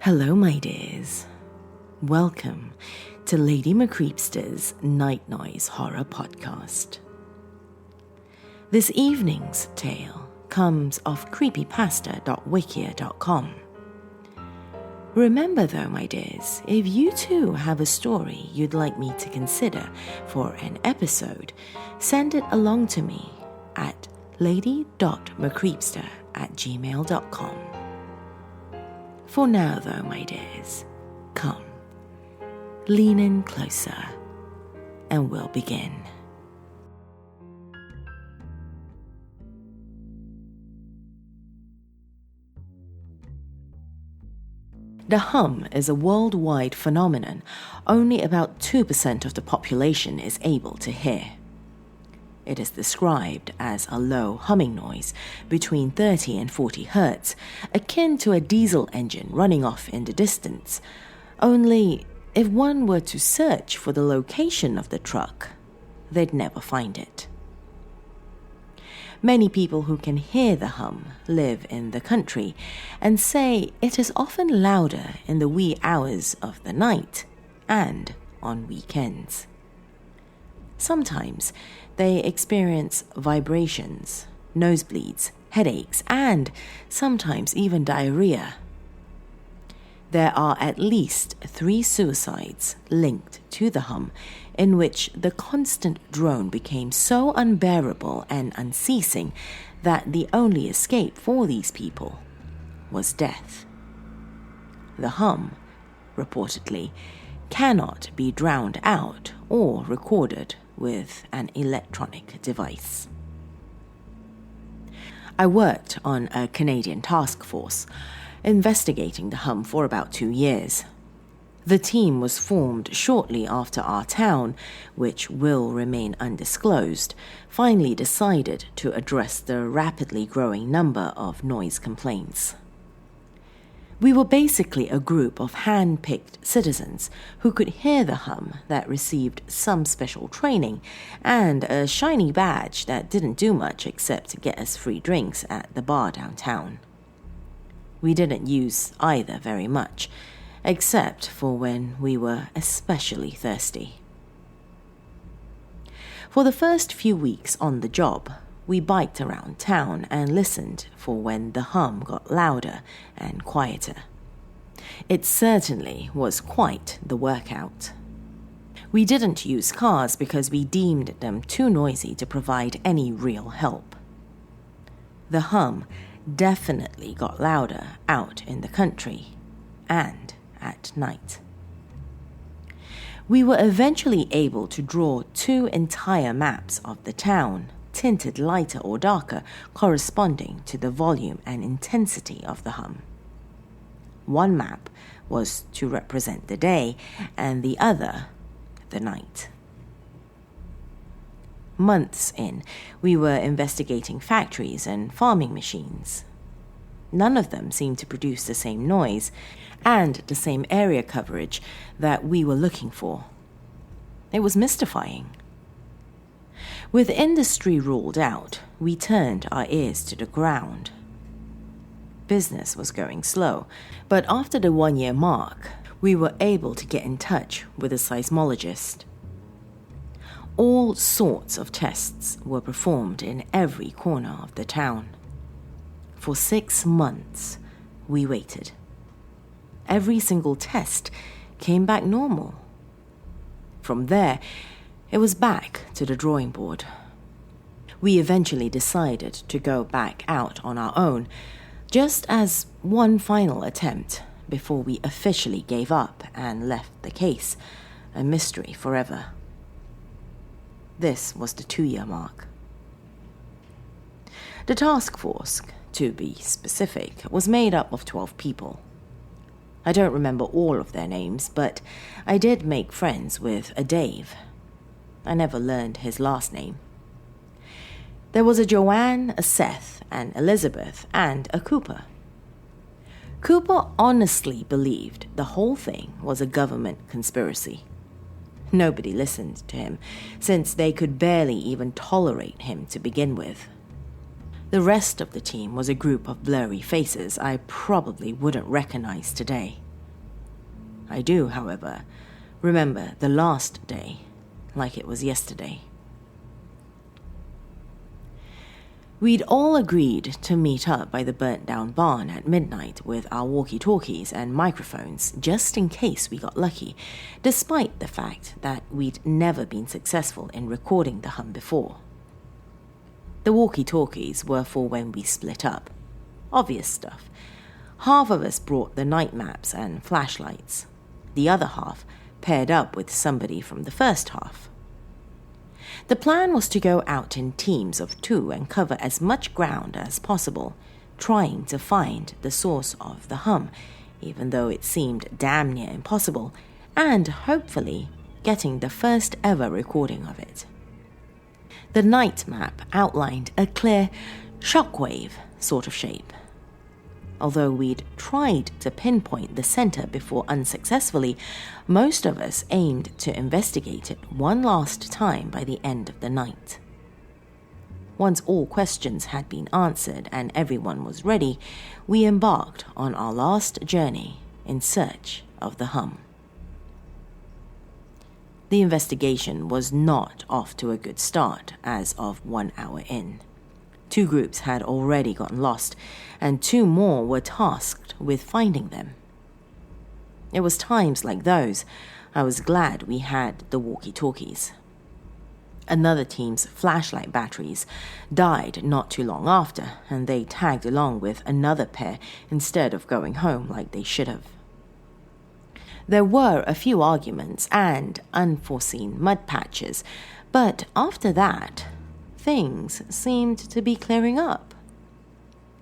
Hello, my dears. Welcome to Lady Creepypasta's Night Noise Horror Podcast. This evening's tale comes off creepypasta.wikia.com. Remember though, my dears, if you too have a story you'd like me to consider for an episode, send it along to me at lady.mccreepsta@gmail.com. For now though, my dears, come, lean in closer, and we'll begin. The hum is a worldwide phenomenon only about 2% of the population is able to hear. It is described as a low humming noise between 30 and 40 hertz, akin to a diesel engine running off in the distance. Only, if one were to search for the location of the truck, they'd never find it. Many people who can hear the hum live in the country and say it is often louder in the wee hours of the night and on weekends. Sometimes they experience vibrations, nosebleeds, headaches, and sometimes even diarrhea. There are at least 3 suicides linked to the hum, in which the constant drone became so unbearable and unceasing that the only escape for these people was death. The hum, reportedly, cannot be drowned out or recorded with an electronic device. I worked on a Canadian task force, investigating the hum for about 2 years. The team was formed shortly after our town, which will remain undisclosed, finally decided to address the rapidly growing number of noise complaints. We were basically a group of hand-picked citizens who could hear the hum that received some special training and a shiny badge that didn't do much except to get us free drinks at the bar downtown. We didn't use either very much, except for when we were especially thirsty. For the first few weeks on the job, we biked around town and listened for when the hum got louder and quieter. It certainly was quite the workout. We didn't use cars because we deemed them too noisy to provide any real help. The hum definitely got louder out in the country and at night. We were eventually able to draw 2 entire maps of the town, tinted lighter or darker, corresponding to the volume and intensity of the hum. One map was to represent the day, and the other, the night. Months in, we were investigating factories and farming machines. None of them seemed to produce the same noise and the same area coverage that we were looking for. It was mystifying. With industry ruled out, we turned our ears to the ground. Business was going slow, but after the 1-year mark, we were able to get in touch with a seismologist. All sorts of tests were performed in every corner of the town. For 6 months, we waited. Every single test came back normal. From there, it was back to the drawing board. We eventually decided to go back out on our own, just as one final attempt before we officially gave up and left the case a mystery forever. This was the 2-year mark. The task force, to be specific, was made up of 12 people. I don't remember all of their names, but I did make friends with a Dave. I never learned his last name. There was a Joanne, a Seth, an Elizabeth, and a Cooper. Cooper honestly believed the whole thing was a government conspiracy. Nobody listened to him, since they could barely even tolerate him to begin with. The rest of the team was a group of blurry faces I probably wouldn't recognize today. I do, however, remember the last day like it was yesterday. We'd all agreed to meet up by the burnt-down barn at midnight with our walkie-talkies and microphones just in case we got lucky, despite the fact that we'd never been successful in recording the hum before. The walkie-talkies were for when we split up. Obvious stuff. Half of us brought the night maps and flashlights. The other half paired up with somebody from the first half. The plan was to go out in teams of 2 and cover as much ground as possible, trying to find the source of the hum, even though it seemed damn near impossible, and hopefully getting the first ever recording of it. The night map outlined a clear shockwave sort of shape. Although we'd tried to pinpoint the center before unsuccessfully, most of us aimed to investigate it one last time by the end of the night. Once all questions had been answered and everyone was ready, we embarked on our last journey in search of the hum. The investigation was not off to a good start as of 1 hour in. 2 groups had already gotten lost, and 2 more were tasked with finding them. It was times like those I was glad we had the walkie-talkies. Another team's flashlight batteries died not too long after, and they tagged along with another pair instead of going home like they should have. There were a few arguments and unforeseen mud patches, but after that, things seemed to be clearing up.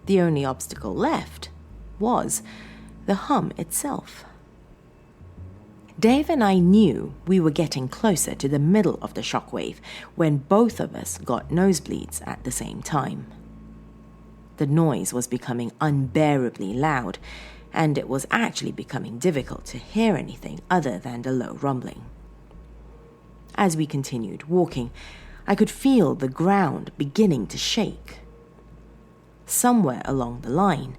The only obstacle left was the hum itself. Dave and I knew we were getting closer to the middle of the shockwave when both of us got nosebleeds at the same time. The noise was becoming unbearably loud, and it was actually becoming difficult to hear anything other than the low rumbling. As we continued walking, I could feel the ground beginning to shake. Somewhere along the line,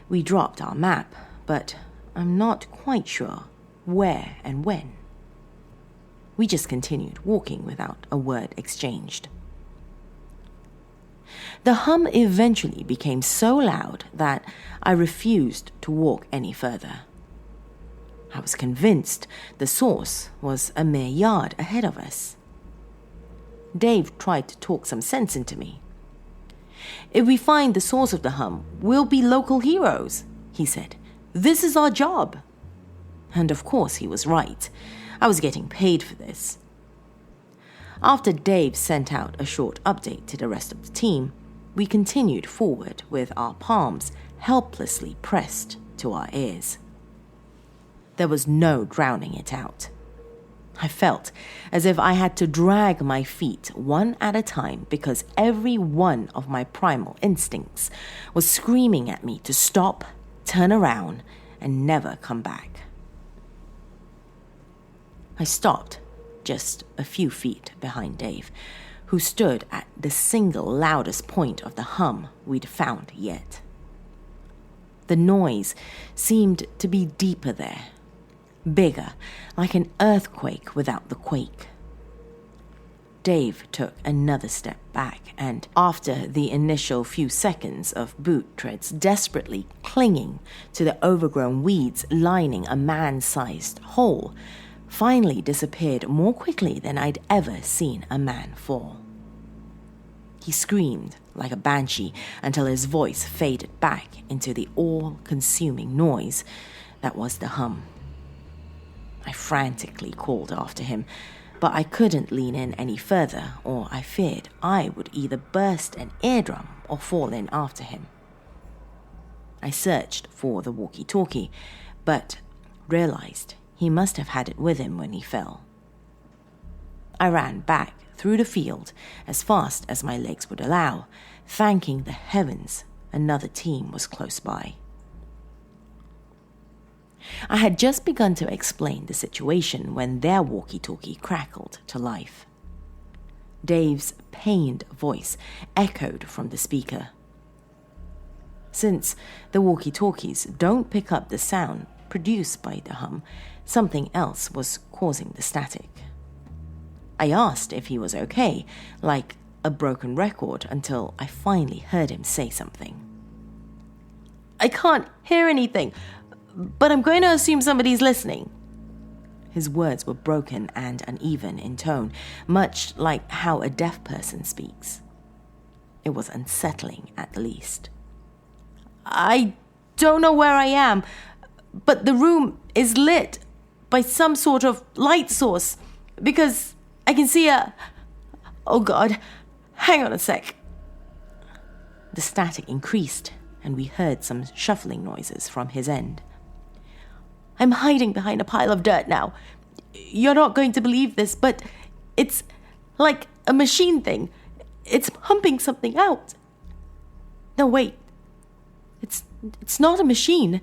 we dropped our map, but I'm not quite sure where and when. We just continued walking without a word exchanged. The hum eventually became so loud that I refused to walk any further. I was convinced the source was a mere yard ahead of us. Dave tried to talk some sense into me. "If we find the source of the hum, we'll be local heroes," he said. "This is our job." And of course he was right. I was getting paid for this. After Dave sent out a short update to the rest of the team, we continued forward with our palms helplessly pressed to our ears. There was no drowning it out. I felt as if I had to drag my feet one at a time because every one of my primal instincts was screaming at me to stop, turn around, and never come back. I stopped just a few feet behind Dave, who stood at the single loudest point of the hum we'd found yet. The noise seemed to be deeper there, bigger, like an earthquake without the quake. Dave took another step back, and after the initial few seconds of boot treads desperately clinging to the overgrown weeds lining a man-sized hole, finally disappeared more quickly than I'd ever seen a man fall. He screamed like a banshee until his voice faded back into the all-consuming noise that was the hum. I frantically called after him, but I couldn't lean in any further, or I feared I would either burst an eardrum or fall in after him. I searched for the walkie-talkie, but realized he must have had it with him when he fell. I ran back through the field as fast as my legs would allow, thanking the heavens another team was close by. I had just begun to explain the situation when their walkie-talkie crackled to life. Dave's pained voice echoed from the speaker. Since the walkie-talkies don't pick up the sound produced by the hum, Something else was causing the static. I asked if he was okay, like a broken record, until I finally heard him say something. "I can't hear anything, but I'm going to assume somebody's listening." His words were broken and uneven in tone, much like how a deaf person speaks. It was unsettling at the least. "I don't know where I am, but the room is lit by some sort of light source, because I can see a... Oh God, hang on a sec." The static increased, and we heard some shuffling noises from his end. "I'm hiding behind a pile of dirt now. You're not going to believe this, but it's like a machine thing. It's pumping something out. No, wait. It's not a machine.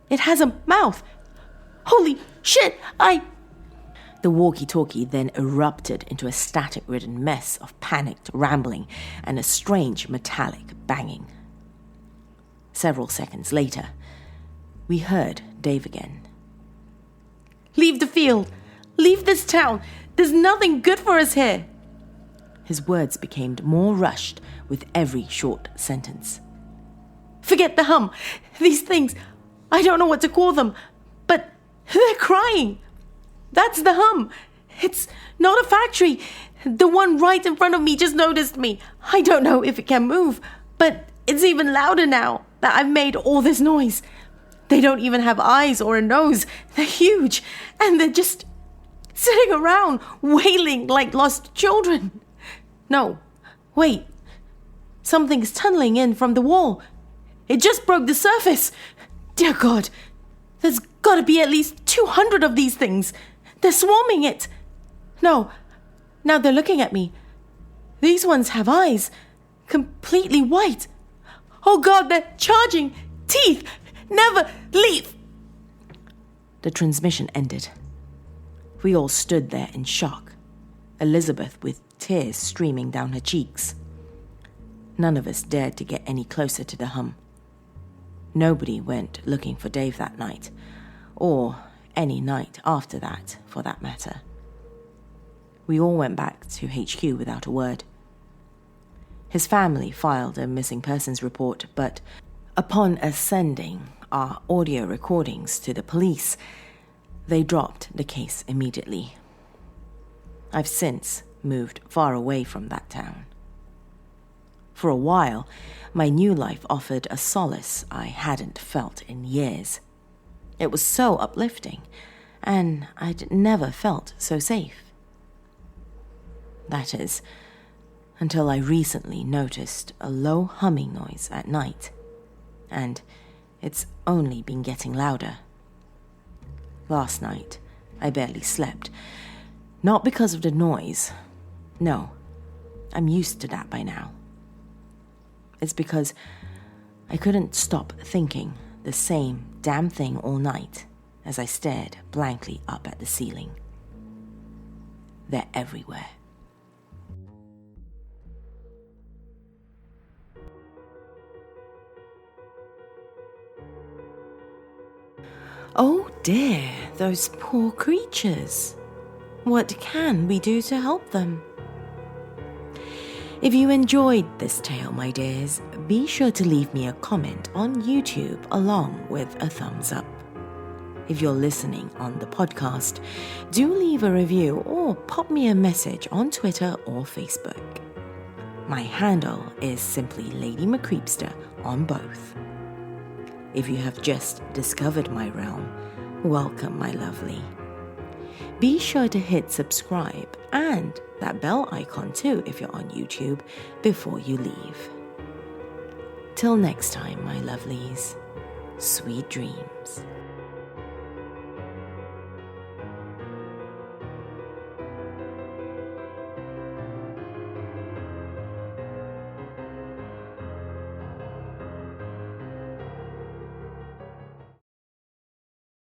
It has a mouth. Holy shit, The walkie-talkie then erupted into a static-ridden mess of panicked rambling and a strange metallic banging. Several seconds later, we heard Dave again. "Leave the field! Leave this town! There's nothing good for us here!" His words became more rushed with every short sentence. "Forget the hum! These things, I don't know what to call them, but they're crying! That's the hum! It's not a factory! The one right in front of me just noticed me! I don't know if it can move, but it's even louder now that I've made all this noise. They don't even have eyes or a nose. They're huge, and they're just sitting around, wailing like lost children. No, wait. Something's tunneling in from the wall. It just broke the surface. Dear God, there's got to be at least 200 of these things. They're swarming it. No, now they're looking at me. These ones have eyes, completely white. Oh God, they're charging. Teeth. Never leave." The transmission ended. We all stood there in shock, Elizabeth with tears streaming down her cheeks. None of us dared to get any closer to the hum. Nobody went looking for Dave that night, or any night after that, for that matter. We all went back to HQ without a word. His family filed a missing persons report, but upon sending our audio recordings to the police, they dropped the case immediately. I've since moved far away from that town. For a while, my new life offered a solace I hadn't felt in years. It was so uplifting, and I'd never felt so safe. That is, until I recently noticed a low humming noise at night, and it's only been getting louder. Last night, I barely slept. Not because of the noise. No, I'm used to that by now. It's because I couldn't stop thinking the same damn thing all night as I stared blankly up at the ceiling. They're everywhere. Oh dear, those poor creatures. What can we do to help them? If you enjoyed this tale, my dears, be sure to leave me a comment on YouTube along with a thumbs up. If you're listening on the podcast, do leave a review or pop me a message on Twitter or Facebook. My handle is simply Lady McCreepster on both. If you have just discovered my realm, welcome, my lovely. Be sure to hit subscribe and that bell icon too if you're on YouTube before you leave. Till next time, my lovelies, sweet dreams.